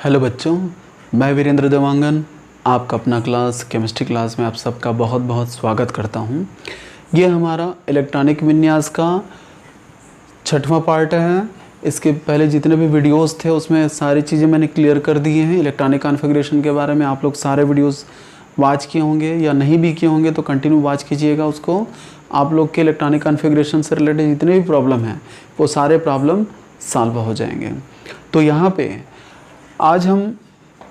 Hello बच्चों, मैं वीरेंद्र देवांगन आपका अपना क्लास केमिस्ट्री क्लास में आप सबका बहुत बहुत स्वागत करता हूं। ये हमारा इलेक्ट्रॉनिक विन्यास का 6वां पार्ट है। इसके पहले जितने भी वीडियोस थे उसमें सारी चीज़ें मैंने क्लियर कर दी हैं। इलेक्ट्रॉनिक कॉन्फ़िगरेशन के बारे में आप लोग सारे वीडियोस वॉच किए होंगे या नहीं भी किए होंगे तो कंटिन्यू वॉच कीजिएगा उसको। आप लोग के इलेक्ट्रॉनिक कॉन्फ़िगरेशन से रिलेटेड जितने भी प्रॉब्लम हैं वो सारे प्रॉब्लम सॉल्व हो जाएंगे। तो यहाँ पे आज हम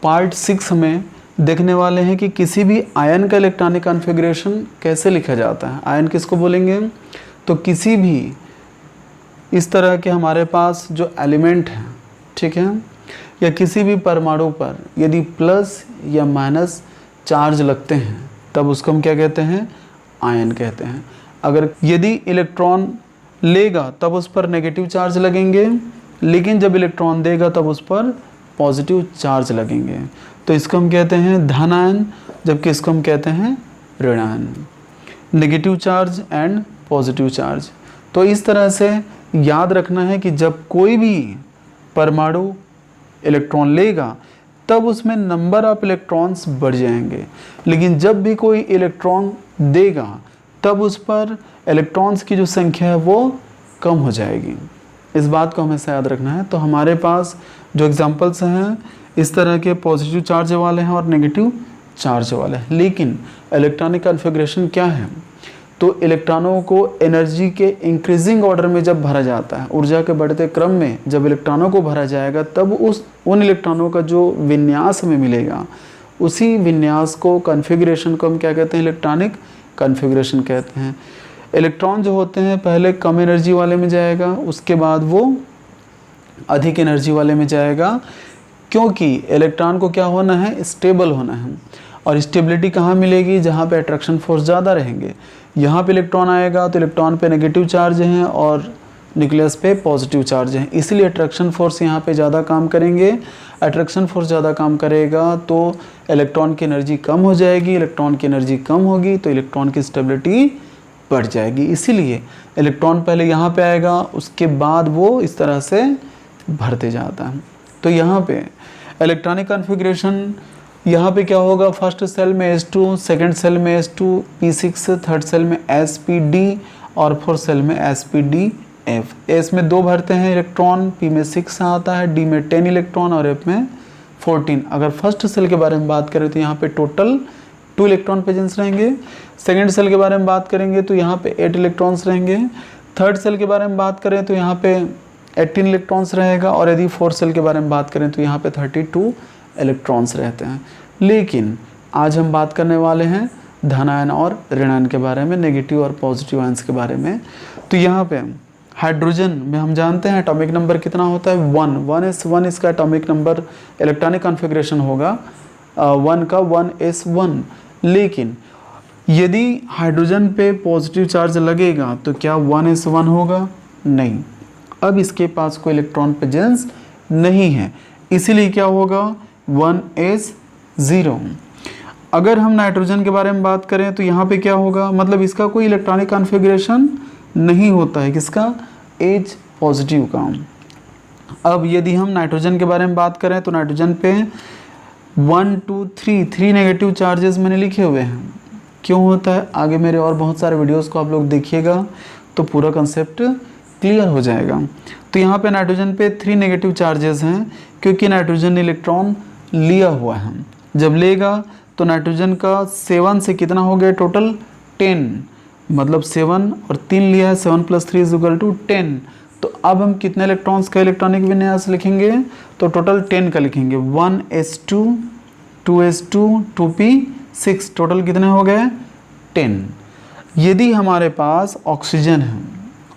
पार्ट 6 में देखने वाले हैं कि किसी भी आयन का इलेक्ट्रॉनिक कॉन्फ़िगरेशन कैसे लिखा जाता है। आयन किसको बोलेंगे? तो किसी भी इस तरह के हमारे पास जो एलिमेंट हैं, ठीक है, या किसी भी परमाणु पर यदि प्लस या माइनस चार्ज लगते हैं तब उसको हम क्या कहते हैं? आयन कहते हैं। अगर यदि इलेक्ट्रॉन लेगा तब उस पर नेगेटिव चार्ज लगेंगे, लेकिन जब इलेक्ट्रॉन देगा तब उस पर पॉजिटिव चार्ज लगेंगे। तो इसको हम कहते हैं धन आयन, जबकि इसको हम कहते हैं ऋण ion. Negative charge and positive charge. तो इस तरह से याद रखना है कि जब कोई भी परमाणु इलेक्ट्रॉन लेगा तब उसमें नंबर ऑफ इलेक्ट्रॉन्स बढ़ जाएंगे, लेकिन जब भी कोई इलेक्ट्रॉन देगा तब उस पर इलेक्ट्रॉन्स की जो संख्या है वो कम हो जाएगी। इस बात को हमेशा याद रखना है। तो हमारे पास जो एग्जांपल्स हैं इस तरह के पॉजिटिव चार्ज वाले हैं और नेगेटिव चार्ज वाले हैं। लेकिन इलेक्ट्रॉनिक कॉन्फ़िगरेशन क्या है? तो इलेक्ट्रॉनों को एनर्जी के इंक्रीजिंग ऑर्डर में जब भरा जाता है, ऊर्जा के बढ़ते क्रम में जब इलेक्ट्रॉनों को भरा जाएगा तब उन इलेक्ट्रॉनों का जो विन्यास हमें मिलेगा उसी विन्यास को कॉन्फ़िगरेशन को हम क्या कहते हैं? इलेक्ट्रॉनिक कॉन्फ़िगरेशन कहते हैं। इलेक्ट्रॉन जो होते हैं पहले कम एनर्जी वाले में जाएगा, उसके बाद वो अधिक एनर्जी वाले में जाएगा, क्योंकि इलेक्ट्रॉन को क्या होना है? स्टेबल होना है। और स्टेबिलिटी कहाँ मिलेगी? जहाँ पे अट्रैक्शन फोर्स ज़्यादा रहेंगे। यहाँ पे इलेक्ट्रॉन आएगा तो इलेक्ट्रॉन पे नेगेटिव चार्ज हैं और न्यूक्लियस पे पॉजिटिव चार्ज हैं, इसलिए अट्रैक्शन फोर्स यहाँ पे ज़्यादा काम करेंगे। अट्रैक्शन फोर्स ज़्यादा काम करेगा तो इलेक्ट्रॉन की एनर्जी कम हो जाएगी। इलेक्ट्रॉन की एनर्जी कम होगी तो इलेक्ट्रॉन की स्टेबिलिटी बढ़ जाएगी। इसीलिए इलेक्ट्रॉन पहले यहाँ पे आएगा, उसके बाद वो इस तरह से भरते जाता है। तो यहाँ पे इलेक्ट्रॉनिक कॉन्फ़िगरेशन यहाँ पे क्या होगा? फर्स्ट सेल में S2, सेकंड सेल में S2, P6, थर्ड सेल में SP-D और फोर्थ सेल में SP-D-F। S में 2 भरते हैं इलेक्ट्रॉन, P में 6 आता है, D में 10 इलेक्ट्रॉन और F में 14। अगर फर्स्ट सेल के बारे में बात करें तो यहाँ पे टोटल 2 इलेक्ट्रॉन प्रेजेंस रहेंगे। सेकेंड सेल के बारे में बात करेंगे तो यहाँ पे 8 इलेक्ट्रॉन्स रहेंगे। थर्ड सेल के बारे में बात करें तो यहाँ पे 18 इलेक्ट्रॉन्स रहेगा, और यदि फोर्थ सेल के बारे में बात करें तो यहाँ पे 32 इलेक्ट्रॉन्स रहते हैं। लेकिन आज हम बात करने वाले हैं धन आयन और ऋण आयन के बारे में, नेगेटिव और पॉजिटिव आयन्स के बारे में। तो यहाँ पे हाइड्रोजन में हम जानते हैं एटॉमिक नंबर कितना होता है? 1 इसका एटॉमिक नंबर इलेक्ट्रॉनिक कॉन्फ़िगरेशन होगा 1 का 1s1। लेकिन यदि हाइड्रोजन पे पॉजिटिव चार्ज लगेगा तो क्या 1s1 होगा? नहीं। अब इसके पास कोई इलेक्ट्रॉन प्रेजेंस नहीं है, इसीलिए क्या होगा? 1s0। अगर हम नाइट्रोजन के बारे में बात करें तो यहाँ पे क्या होगा? मतलब इसका कोई इलेक्ट्रॉनिक कॉन्फ़िगरेशन नहीं होता है। किसका? H पॉजिटिव का। अब यदि हम नाइट्रोजन के बारे में बात करें तो नाइट्रोजन पे 1 2 3 नेगेटिव चार्जेस मैंने लिखे हुए हैं। क्यों होता है? आगे मेरे और बहुत सारे वीडियोस को आप लोग देखिएगा तो पूरा कंसेप्ट क्लियर हो जाएगा। तो यहाँ पे नाइट्रोजन पे 3 नेगेटिव चार्जेस हैं, क्योंकि नाइट्रोजन ने इलेक्ट्रॉन लिया हुआ है। जब लेगा तो नाइट्रोजन का 7 से कितना हो गया? टोटल 10, मतलब 7 और 3 लिया है, 7 + 3 = 10। तो अब हम कितने इलेक्ट्रॉन्स का इलेक्ट्रॉनिक विन्यास लिखेंगे? तो टोटल 10 का लिखेंगे। 1s2, 2s2, 2p6, टोटल कितने हो गए? 10। यदि हमारे पास ऑक्सीजन है,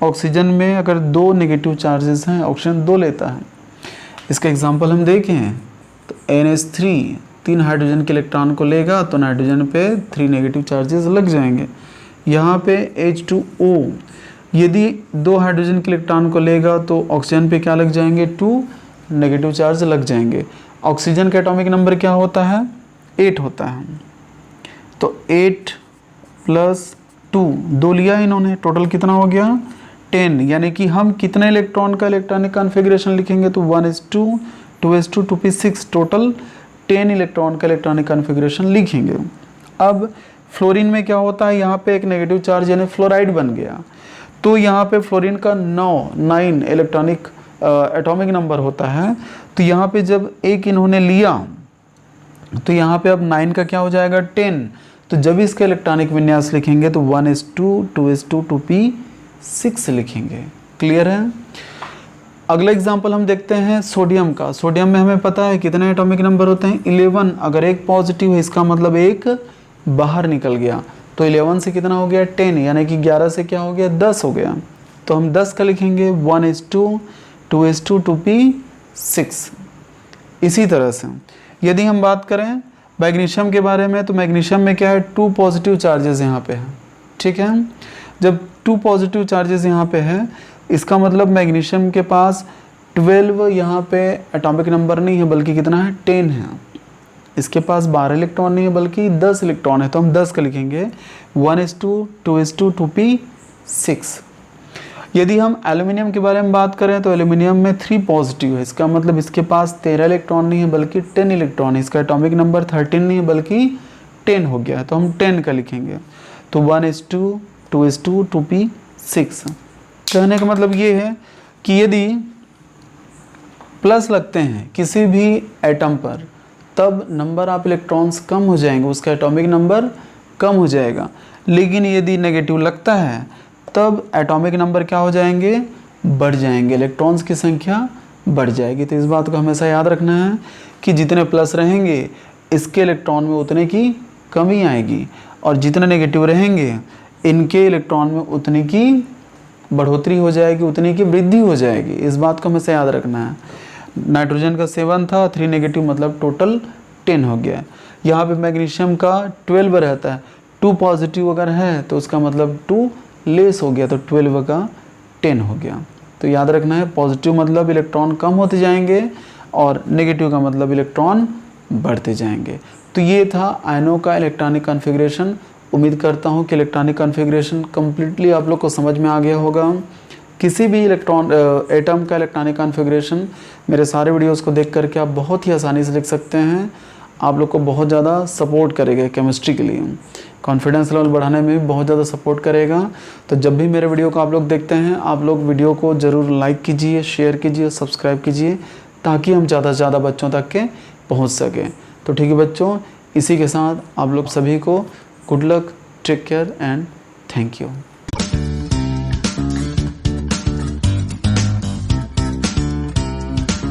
ऑक्सीजन में अगर 2 नेगेटिव चार्जेस हैं, ऑक्सीजन 2 लेता है। इसका एग्जांपल हम देखें तो NH3 3 हाइड्रोजन के इलेक्ट्रॉन को लेगा तो नाइट्रोजन पे 3 नेगेटिव चार्जेस लग जाएंगे। यहाँ पे H2O यदि 2 हाइड्रोजन के इलेक्ट्रॉन को लेगा तो ऑक्सीजन पे क्या लग जाएंगे? 2 नेगेटिव चार्ज लग जाएंगे। ऑक्सीजन का एटॉमिक नंबर क्या होता है? 8 होता है। तो 8 + 2 लिया इन्होंने, टोटल कितना हो गया? 10। यानी कि हम कितने इलेक्ट्रॉन का इलेक्ट्रॉनिक कॉन्फ़िगरेशन लिखेंगे? तो 1s2, 2s2 2p6 total 10 electron का इलेक्ट्रॉनिक कॉन्फ़िगरेशन लिखेंगे। अब फ्लोरीन में क्या होता है, यहाँ पे एक नेगेटिव चार्ज यानी फ्लोराइड बन गया, तो यहाँ पे फ्लोरीन का 9 इलेक्ट्रॉनिक एटॉमिक नंबर होता है। तो यहाँ पे जब एक इन्होंने लिया तो यहाँ पे अब 9 का क्या हो जाएगा 10, तो जब इसका इलेक्ट्रॉनिक विन्यास लिखेंगे तो 1s2 2s2 2p6 लिखेंगे। क्लियर है। अगला एग्जांपल हम देखते हैं सोडियम का। सोडियम में हमें पता है कितने एटॉमिक नंबर होते हैं 11। अगर एक पॉजिटिव है इसका मतलब एक बाहर निकल गया, तो 11 से कितना हो गया 10, यानी कि 11 से क्या हो गया 10 हो गया। तो हम 10 का लिखेंगे 1s2 2s2 2p6। इसी तरह से यदि हम बात करें मैग्नीशियम के बारे में, तो मैग्नीशियम में क्या है 2 पॉजिटिव चार्जेस यहाँ पे है। ठीक है, जब 2 पॉजिटिव चार्जेस यहाँ पे है इसका मतलब मैग्नीशियम के पास 12 यहाँ पे एटॉमिक नंबर नहीं है बल्कि कितना है 10 है। इसके पास 12 इलेक्ट्रॉन नहीं है बल्कि 10 इलेक्ट्रॉन है, तो हम 10 का लिखेंगे 1s2 2s2 2p6। यदि हम एल्युमिनियम के बारे में बात करें तो एल्युमिनियम में 3 पॉजिटिव है, इसका मतलब इसके पास 13 इलेक्ट्रॉन नहीं है बल्कि 10 इलेक्ट्रॉन है। इसका एटॉमिक नंबर 13 नहीं है बल्कि 10 हो गया है, तो हम 10 का लिखेंगे। तो 1s2 2s2 2p6। कहने का मतलब ये है कि यदि प्लस लगते हैं किसी भी एटम पर तब नंबर ऑफ इलेक्ट्रॉन्स कम हो जाएंगे, उसका एटॉमिक नंबर कम हो जाएगा। लेकिन यदि नेगेटिव लगता है तब एटॉमिक नंबर क्या हो जाएंगे, बढ़ जाएंगे, इलेक्ट्रॉन्स की संख्या बढ़ जाएगी। तो इस बात को हमेशा याद रखना है कि जितने प्लस रहेंगे इसके इलेक्ट्रॉन में उतने की कमी आएगी, और जितने नेगेटिव रहेंगे इनके इलेक्ट्रॉन में उतने की बढ़ोतरी हो जाएगी, उतनी की वृद्धि हो जाएगी। इस बात को हमेशा याद रखना है। नाइट्रोजन का 7 था, 3 नेगेटिव मतलब टोटल 10 हो गया। यहाँ पे मैग्नीशियम का 12 रहता है, 2 पॉजिटिव अगर है तो उसका मतलब 2 लेस हो गया, तो 12 का 10 हो गया। तो याद रखना है पॉजिटिव मतलब इलेक्ट्रॉन कम होते जाएंगे और नेगेटिव का मतलब इलेक्ट्रॉन बढ़ते जाएंगे। तो ये था आयनों का इलेक्ट्रॉनिक कॉन्फ़िगरेशन। उम्मीद करता हूँ कि इलेक्ट्रॉनिक कॉन्फ़िगरेशन कम्प्लीटली आप लोग को समझ में आ गया होगा। किसी भी एटम का इलेक्ट्रॉनिक कॉन्फ़िगरेशन मेरे सारे वीडियोस को देख करके आप बहुत ही आसानी से लिख सकते हैं। आप लोग को बहुत ज़्यादा सपोर्ट करेगा केमिस्ट्री के लिए, कॉन्फिडेंस लेवल बढ़ाने में भी बहुत ज़्यादा सपोर्ट करेगा। तो जब भी मेरे वीडियो को आप लोग देखते हैं आप लोग वीडियो को ज़रूर लाइक कीजिए, शेयर कीजिए, सब्सक्राइब कीजिए, ताकि हम ज़्यादा से ज़्यादा बच्चों तक के पहुँच सकें। तो ठीक है बच्चों, इसी के साथ आप लोग सभी को good luck, take care and thank you.